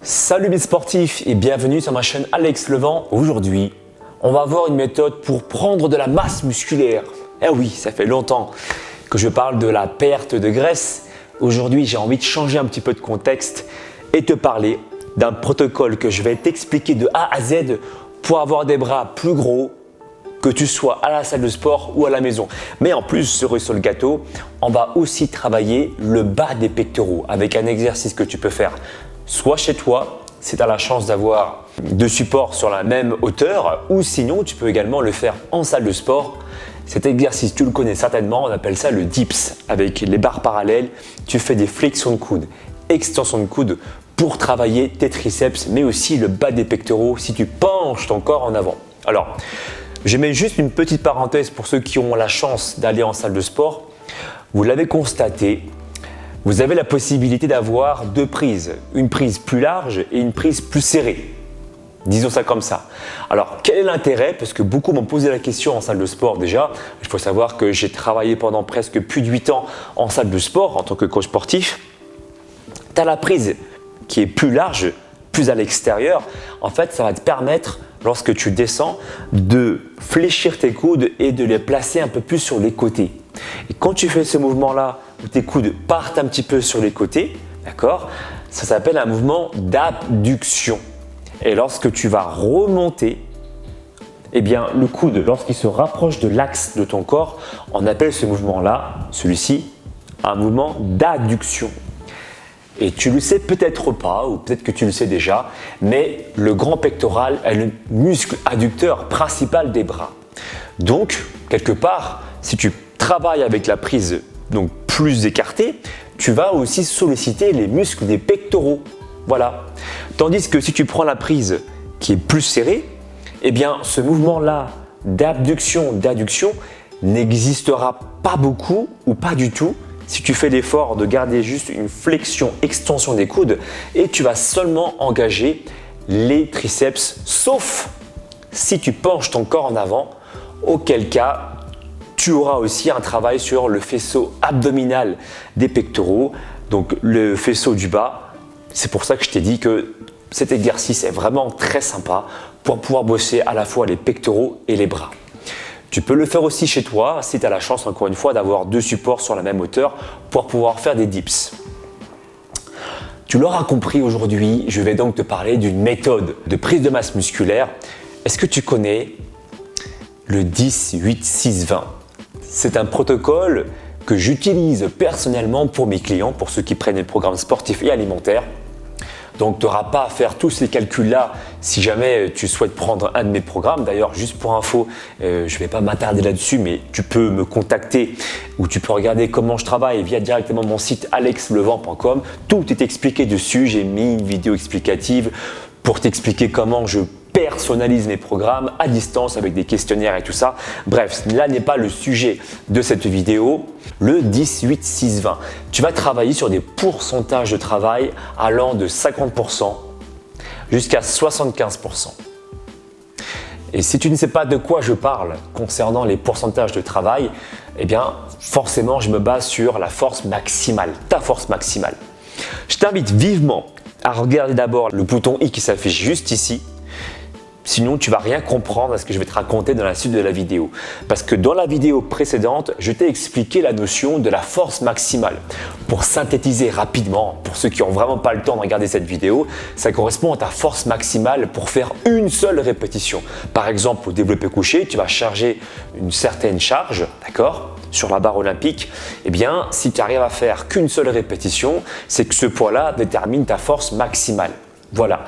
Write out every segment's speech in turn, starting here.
Salut mes sportifs et bienvenue sur ma chaîne Alex Levent. Aujourd'hui, on va voir une méthode pour prendre de la masse musculaire. Eh oui, ça fait longtemps que je parle de la perte de graisse. Aujourd'hui, j'ai envie de changer un petit peu de contexte et te parler d'un protocole que je vais t'expliquer de A à Z pour avoir des bras plus gros, que tu sois à la salle de sport ou à la maison. Mais en plus, cerise sur le gâteau, on va aussi travailler le bas des pectoraux avec un exercice que tu peux faire soit chez toi, si tu as la chance d'avoir deux supports sur la même hauteur, ou sinon tu peux également le faire en salle de sport. Cet exercice, tu le connais certainement, on appelle ça le dips. Avec les barres parallèles, tu fais des flexions de coude, extensions de coude pour travailler tes triceps, mais aussi le bas des pectoraux si tu penches ton corps en avant. Alors, je mets juste une petite parenthèse pour ceux qui ont la chance d'aller en salle de sport. Vous l'avez constaté, vous avez la possibilité d'avoir deux prises, une prise plus large et une prise plus serrée. Disons ça comme ça. Alors, quel est l'intérêt? Parce que beaucoup m'ont posé la question en salle de sport déjà. Il faut savoir que j'ai travaillé pendant presque plus de 8 ans en salle de sport en tant que coach sportif. Tu as la prise qui est plus large, plus à l'extérieur. En fait, ça va te permettre, lorsque tu descends, de fléchir tes coudes et de les placer un peu plus sur les côtés. Et quand tu fais ce mouvement-là, où tes coudes partent un petit peu sur les côtés, d'accord, ça s'appelle un mouvement d'abduction. Et lorsque tu vas remonter, eh bien, le coude, lorsqu'il se rapproche de l'axe de ton corps, on appelle ce mouvement-là, celui-ci, un mouvement d'adduction. Et tu le sais peut-être pas, ou peut-être que tu le sais déjà, mais le grand pectoral est le muscle adducteur principal des bras. Donc, quelque part, si tu travailles avec la prise donc plus écartée, tu vas aussi solliciter les muscles des pectoraux. Voilà. Tandis que si tu prends la prise qui est plus serrée, eh bien ce mouvement-là d'abduction, d'adduction n'existera pas beaucoup ou pas du tout si tu fais l'effort de garder juste une flexion, extension des coudes et tu vas seulement engager les triceps, sauf si tu penches ton corps en avant, auquel cas tu auras aussi un travail sur le faisceau abdominal des pectoraux, donc le faisceau du bas. C'est pour ça que je t'ai dit que cet exercice est vraiment très sympa pour pouvoir bosser à la fois les pectoraux et les bras. Tu peux le faire aussi chez toi si tu as la chance, encore une fois, d'avoir deux supports sur la même hauteur pour pouvoir faire des dips. Tu l'auras compris, aujourd'hui, je vais donc te parler d'une méthode de prise de masse musculaire. Est-ce que tu connais le 10-8-6-20 ? C'est un protocole que j'utilise personnellement pour mes clients, pour ceux qui prennent des programmes sportifs et alimentaires. Donc, tu n'auras pas à faire tous ces calculs-là si jamais tu souhaites prendre un de mes programmes. D'ailleurs, juste pour info, je ne vais pas m'attarder là-dessus, mais tu peux me contacter ou tu peux regarder comment je travaille via directement mon site alexlevent.com. Tout est expliqué dessus. J'ai mis une vidéo explicative pour t'expliquer comment je personnalise mes programmes à distance avec des questionnaires et tout ça. Bref, là n'est pas le sujet de cette vidéo. Le 10-8-6-20. Tu vas travailler sur des pourcentages de travail allant de 50% jusqu'à 75%. Et si tu ne sais pas de quoi je parle concernant les pourcentages de travail, eh bien forcément je me base sur la force maximale, ta force maximale. Je t'invite vivement à regarder d'abord le bouton I qui s'affiche juste ici. Sinon, tu ne vas rien comprendre à ce que je vais te raconter dans la suite de la vidéo. Parce que dans la vidéo précédente, je t'ai expliqué la notion de la force maximale. Pour synthétiser rapidement, pour ceux qui n'ont vraiment pas le temps de regarder cette vidéo, ça correspond à ta force maximale pour faire une seule répétition. Par exemple, au développé couché, tu vas charger une certaine charge, d'accord, sur la barre olympique. Eh bien, si tu arrives à faire qu'une seule répétition, c'est que ce poids-là détermine ta force maximale. Voilà.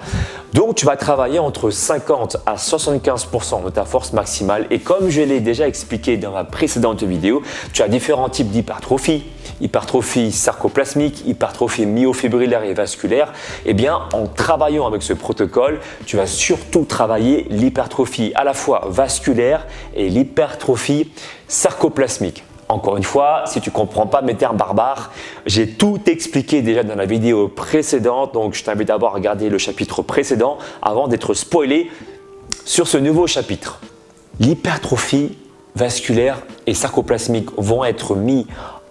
Donc, tu vas travailler entre 50 à 75% de ta force maximale et comme je l'ai déjà expliqué dans ma précédente vidéo, tu as différents types d'hypertrophie. Hypertrophie sarcoplasmique, hypertrophie myofibrillaire et vasculaire. Eh bien, en travaillant avec ce protocole, tu vas surtout travailler l'hypertrophie à la fois vasculaire et l'hypertrophie sarcoplasmique. Encore une fois, si tu ne comprends pas mes termes barbares, j'ai tout expliqué déjà dans la vidéo précédente, donc je t'invite d'abord à regarder le chapitre précédent avant d'être spoilé sur ce nouveau chapitre. L'hypertrophie vasculaire et sarcoplasmique vont être mis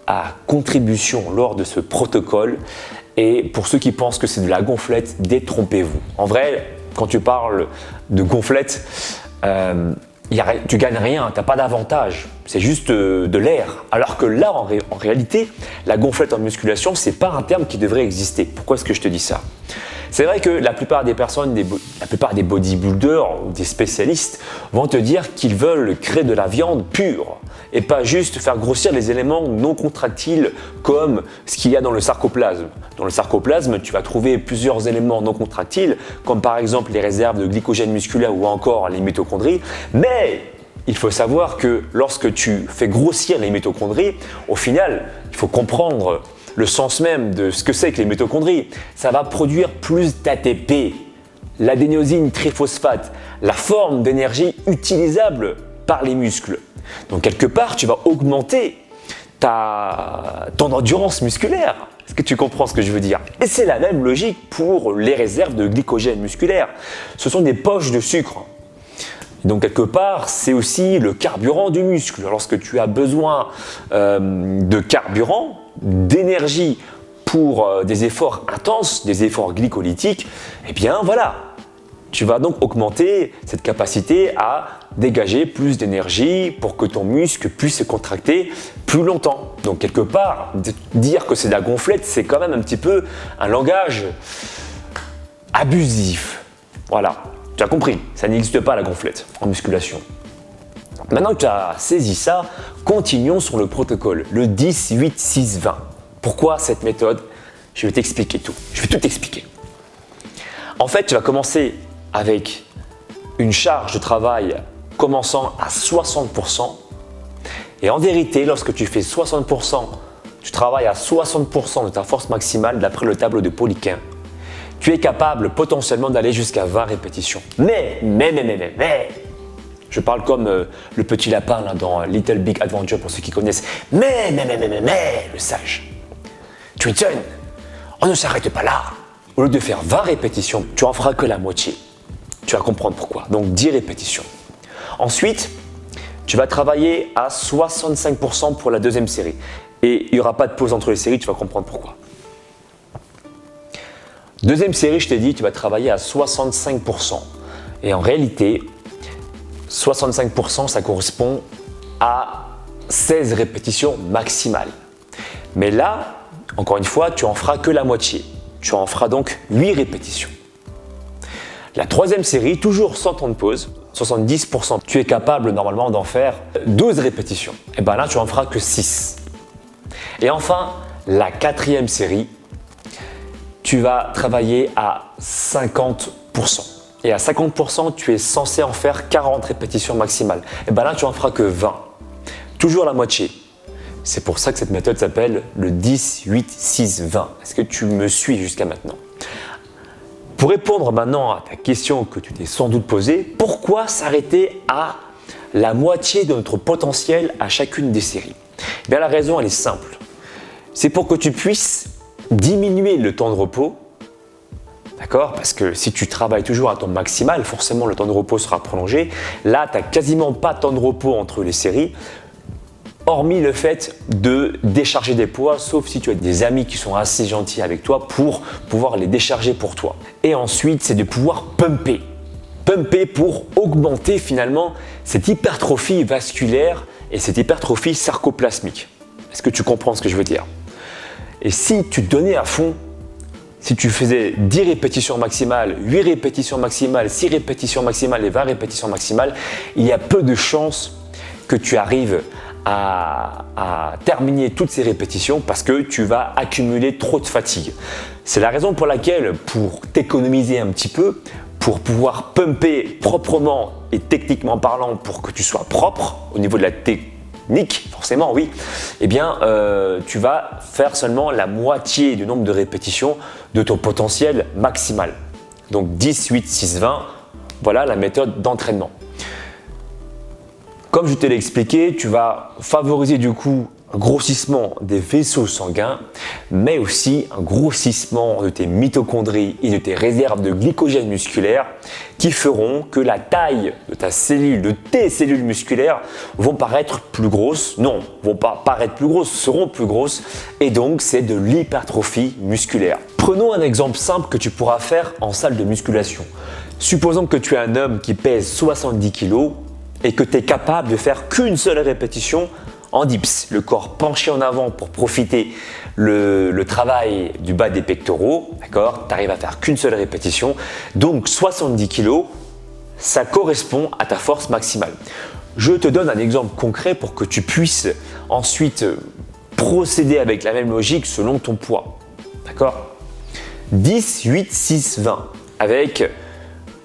à contribution lors de ce protocole. Et pour ceux qui pensent que c'est de la gonflette, détrompez-vous. En vrai, quand tu parles de gonflette, tu gagnes rien, tu n'as pas d'avantage. C'est juste de l'air. Alors que là, en réalité, la gonflette en musculation, ce n'est pas un terme qui devrait exister. Pourquoi est-ce que je te dis ça? C'est vrai que la plupart des personnes, la plupart des bodybuilders ou des spécialistes vont te dire qu'ils veulent créer de la viande pure et pas juste faire grossir les éléments non contractiles comme ce qu'il y a dans le sarcoplasme. Dans le sarcoplasme, tu vas trouver plusieurs éléments non contractiles comme par exemple les réserves de glycogène musculaire ou encore les mitochondries. Mais il faut savoir que lorsque tu fais grossir les mitochondries, au final, il faut comprendre le sens même de ce que c'est que les mitochondries. Ça va produire plus d'ATP, l'adénosine triphosphate, la forme d'énergie utilisable par les muscles. Donc quelque part, tu vas augmenter ton endurance musculaire. Est-ce que tu comprends ce que je veux dire? Et c'est la même logique pour les réserves de glycogène musculaire. Ce sont des poches de sucre. Donc quelque part, c'est aussi le carburant du muscle. Lorsque tu as besoin de carburant, d'énergie pour des efforts intenses, des efforts glycolytiques, eh bien voilà, tu vas donc augmenter cette capacité à dégager plus d'énergie pour que ton muscle puisse se contracter plus longtemps. Donc quelque part, dire que c'est de la gonflette, c'est quand même un petit peu un langage abusif. Voilà. Tu as compris, ça n'existe pas la gonflette en musculation. Maintenant que tu as saisi ça, continuons sur le protocole, le 10-8-6-20. Pourquoi cette méthode? Je vais t'expliquer tout. Je vais tout t'expliquer. En fait, tu vas commencer avec une charge de travail commençant à 60%. Et en vérité, lorsque tu fais 60%, tu travailles à 60% de ta force maximale d'après le tableau de Poliquin. Tu es capable potentiellement d'aller jusqu'à 20 répétitions. Mais, je parle comme le petit lapin là, dans Little Big Adventure pour ceux qui connaissent. Mais, le sage. Twinson, on ne s'arrête pas là. Au lieu de faire 20 répétitions, tu en feras que la moitié. Tu vas comprendre pourquoi. Donc 10 répétitions. Ensuite, tu vas travailler à 65% pour la deuxième série. Et il n'y aura pas de pause entre les séries, tu vas comprendre pourquoi. Deuxième série, je t'ai dit, tu vas travailler à 65%. Et en réalité, 65%, ça correspond à 16 répétitions maximales. Mais là, encore une fois, tu en feras que la moitié. Tu en feras donc 8 répétitions. La troisième série, toujours sans temps de pause, 70%, tu es capable normalement d'en faire 12 répétitions. Et bien là, tu en feras que 6. Et enfin, la quatrième série, tu vas travailler à 50%. Et à 50%, tu es censé en faire 40 répétitions maximales. Et bien là, tu en feras que 20. Toujours la moitié. C'est pour ça que cette méthode s'appelle le 10-8-6-20. Est-ce que tu me suis jusqu'à maintenant? Pour répondre maintenant à ta question que tu t'es sans doute posée, pourquoi s'arrêter à la moitié de notre potentiel à chacune des séries? Eh bien, la raison, elle est simple. C'est pour que tu puisses diminuer le temps de repos, d'accord? Parce que si tu travailles toujours à ton maximal, forcément le temps de repos sera prolongé. Là, tu n'as quasiment pas de temps de repos entre les séries, hormis le fait de décharger des poids, sauf si tu as des amis qui sont assez gentils avec toi pour pouvoir les décharger pour toi. Et ensuite, c'est de pouvoir pumper. Pumper pour augmenter finalement cette hypertrophie vasculaire et cette hypertrophie sarcoplasmique. Est-ce que tu comprends ce que je veux dire? Et si tu te donnais à fond, si tu faisais 10 répétitions maximales, 8 répétitions maximales, 6 répétitions maximales et 20 répétitions maximales, il y a peu de chances que tu arrives à terminer toutes ces répétitions parce que tu vas accumuler trop de fatigue. C'est la raison pour laquelle, pour t'économiser un petit peu, pour pouvoir pumper proprement et techniquement parlant pour que tu sois propre au niveau de la technique, forcément oui, eh bien tu vas faire seulement la moitié du nombre de répétitions de ton potentiel maximal. Donc 10, 8, 6, 20, voilà la méthode d'entraînement. Comme je te l'ai expliqué, tu vas favoriser du coup un grossissement des vaisseaux sanguins, mais aussi un grossissement de tes mitochondries et de tes réserves de glycogène musculaire qui feront que la taille de ta cellule, de tes cellules musculaires vont paraître plus grosses. Non, vont pas paraître plus grosses, seront plus grosses et donc c'est de l'hypertrophie musculaire. Prenons un exemple simple que tu pourras faire en salle de musculation. Supposons que tu es un homme qui pèse 70 kg et que tu es capable de faire qu'une seule répétition en dips, le corps penché en avant pour profiter le travail du bas des pectoraux, d'accord? Tu arrives à faire qu'une seule répétition, donc 70 kg, ça correspond à ta force maximale. Je te donne un exemple concret pour que tu puisses ensuite procéder avec la même logique selon ton poids, d'accord? 10, 8, 6, 20, avec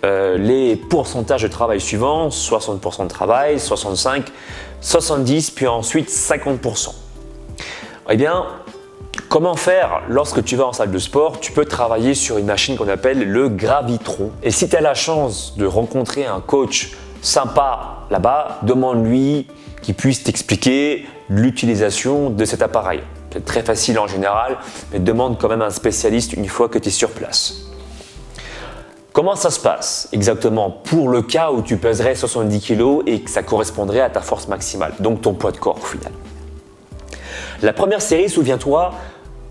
les pourcentages de travail suivants, 60% de travail, 65, 70, puis ensuite 50%. Eh bien, comment faire lorsque tu vas en salle de sport? Tu peux travailler sur une machine qu'on appelle le gravitron. Et si tu as la chance de rencontrer un coach sympa là-bas, demande-lui qu'il puisse t'expliquer l'utilisation de cet appareil. C'est très facile en général, mais demande quand même à un spécialiste une fois que tu es sur place. Comment ça se passe exactement pour le cas où tu pèserais 70 kg et que ça correspondrait à ta force maximale, donc ton poids de corps au final? La première série, souviens-toi,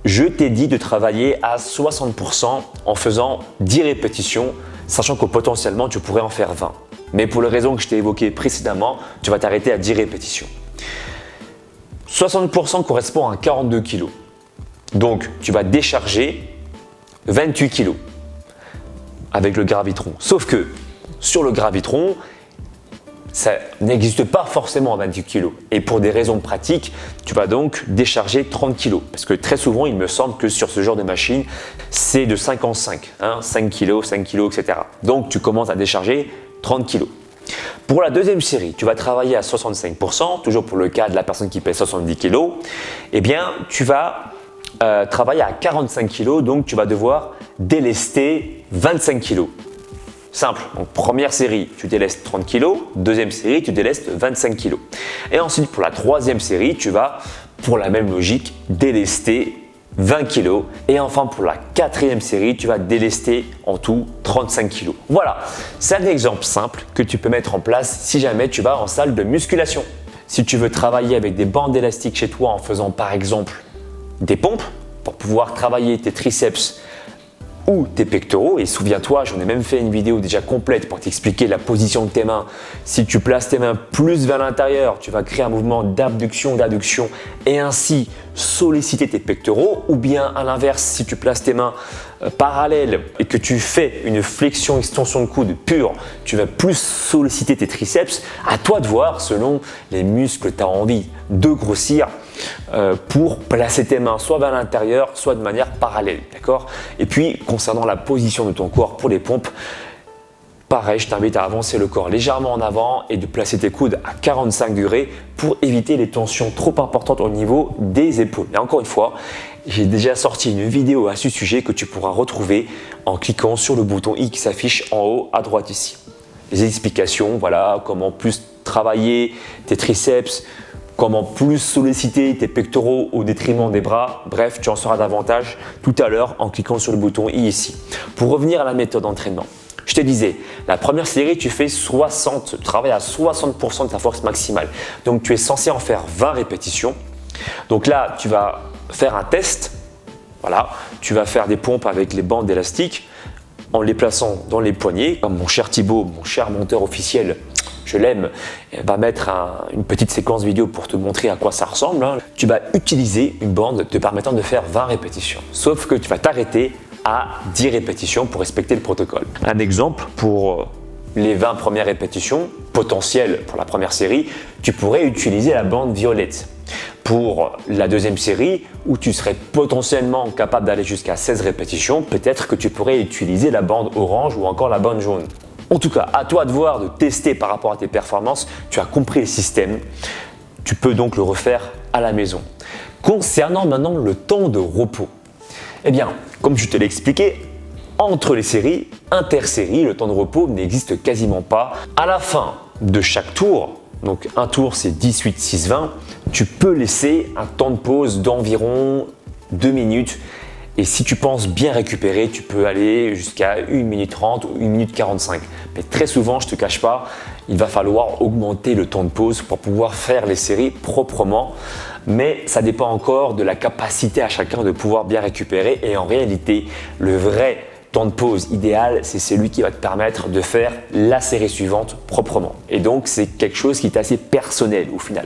je t'ai dit de travailler à 60% en faisant 10 répétitions, sachant que potentiellement tu pourrais en faire 20. Mais pour les raisons que je t'ai évoquées précédemment, tu vas t'arrêter à 10 répétitions. 60% correspond à 42 kg. Donc tu vas décharger 28 kg. Avec le gravitron. Sauf que sur le gravitron, ça n'existe pas forcément à 28 kg. Et pour des raisons pratiques, tu vas donc décharger 30 kg. Parce que très souvent, il me semble que sur ce genre de machine, c'est de 5 en 5. 5 kg, 5 kg, etc. Donc tu commences à décharger 30 kg. Pour la deuxième série, tu vas travailler à 65%, toujours pour le cas de la personne qui pèse 70 kg. Eh bien, tu vas travailler à 45 kg, donc tu vas devoir délester 25 kg. Simple, donc première série, tu délestes 30 kg, deuxième série, tu délestes 25 kg. Et ensuite, pour la troisième série, tu vas, pour la même logique, délester 20 kg. Et enfin, pour la quatrième série, tu vas délester en tout 35 kg. Voilà, c'est un exemple simple que tu peux mettre en place si jamais tu vas en salle de musculation. Si tu veux travailler avec des bandes élastiques chez toi en faisant par exemple des pompes pour pouvoir travailler tes triceps ou tes pectoraux, et souviens-toi, j'en ai même fait une vidéo déjà complète pour t'expliquer la position de tes mains. Si tu places tes mains plus vers l'intérieur, tu vas créer un mouvement d'abduction, d'adduction et ainsi solliciter tes pectoraux, ou bien à l'inverse, si tu places tes mains parallèles et que tu fais une flexion extension de coude pure, tu vas plus solliciter tes triceps. À toi de voir selon les muscles que tu as envie de grossir pour placer tes mains soit vers l'intérieur, soit de manière parallèle, d'accord? Et puis concernant la position de ton corps pour les pompes, pareil, je t'invite à avancer le corps légèrement en avant et de placer tes coudes à 45 degrés pour éviter les tensions trop importantes au niveau des épaules. Et encore une fois, j'ai déjà sorti une vidéo à ce sujet que tu pourras retrouver en cliquant sur le bouton i qui s'affiche en haut à droite ici. Les explications, voilà, comment plus travailler tes triceps, comment plus solliciter tes pectoraux au détriment des bras. Bref, tu en sauras davantage tout à l'heure en cliquant sur le bouton i ici. Pour revenir à la méthode d'entraînement, je te disais, la première série, tu travailles à 60% de ta force maximale. Donc, tu es censé en faire 20 répétitions. Donc là, tu vas faire un test. Voilà, tu vas faire des pompes avec les bandes élastiques en les plaçant dans les poignets. Comme mon cher Thibaut, mon cher monteur officiel, je l'aime, va mettre une petite séquence vidéo pour te montrer à quoi ça ressemble. Tu vas utiliser une bande te permettant de faire 20 répétitions. Sauf que tu vas t'arrêter à 10 répétitions pour respecter le protocole. Un exemple pour les 20 premières répétitions potentielles pour la première série, tu pourrais utiliser la bande violette. Pour la deuxième série, où tu serais potentiellement capable d'aller jusqu'à 16 répétitions, peut-être que tu pourrais utiliser la bande orange ou encore la bande jaune. En tout cas, à toi de voir, de tester par rapport à tes performances. Tu as compris le système. Tu peux donc le refaire à la maison. Concernant maintenant le temps de repos, eh bien, comme je te l'ai expliqué, entre les séries, interséries, le temps de repos n'existe quasiment pas. À la fin de chaque tour, donc un tour c'est 10, 8, 6, 20, tu peux laisser un temps de pause d'environ 2 minutes. Et si tu penses bien récupérer, tu peux aller jusqu'à 1 minute 30 ou 1 minute 45. Mais très souvent, je ne te cache pas, il va falloir augmenter le temps de pause pour pouvoir faire les séries proprement. Mais ça dépend encore de la capacité à chacun de pouvoir bien récupérer. Et en réalité, le vrai temps de pause idéal, c'est celui qui va te permettre de faire la série suivante proprement. Et donc, c'est quelque chose qui est assez personnel au final.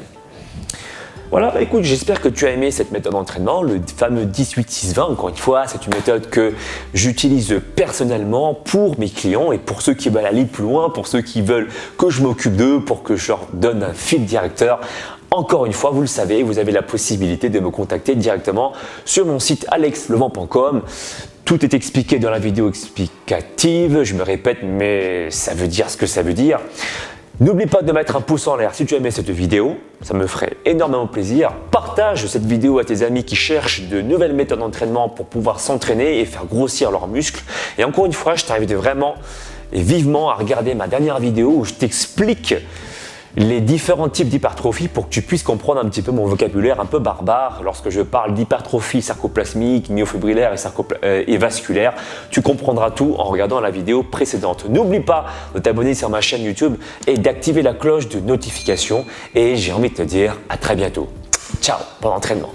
Voilà, écoute, j'espère que tu as aimé cette méthode d'entraînement, le fameux 18-6-20. Encore une fois, c'est une méthode que j'utilise personnellement pour mes clients et pour ceux qui veulent aller plus loin, pour ceux qui veulent que je m'occupe d'eux, pour que je leur donne un fil directeur. Encore une fois, vous le savez, vous avez la possibilité de me contacter directement sur mon site alexlevent.com. Tout est expliqué dans la vidéo explicative. Je me répète, mais ça veut dire ce que ça veut dire. N'oublie pas de mettre un pouce en l'air si tu as aimé cette vidéo, ça me ferait énormément plaisir. Partage cette vidéo à tes amis qui cherchent de nouvelles méthodes d'entraînement pour pouvoir s'entraîner et faire grossir leurs muscles. Et encore une fois, je t'invite vraiment et vivement à regarder ma dernière vidéo où je t'explique les différents types d'hypertrophie pour que tu puisses comprendre un petit peu mon vocabulaire un peu barbare. Lorsque je parle d'hypertrophie sarcoplasmique, myofibrillaire et vasculaire, tu comprendras tout en regardant la vidéo précédente. N'oublie pas de t'abonner sur ma chaîne YouTube et d'activer la cloche de notification. Et j'ai envie de te dire à très bientôt. Ciao, bon entraînement.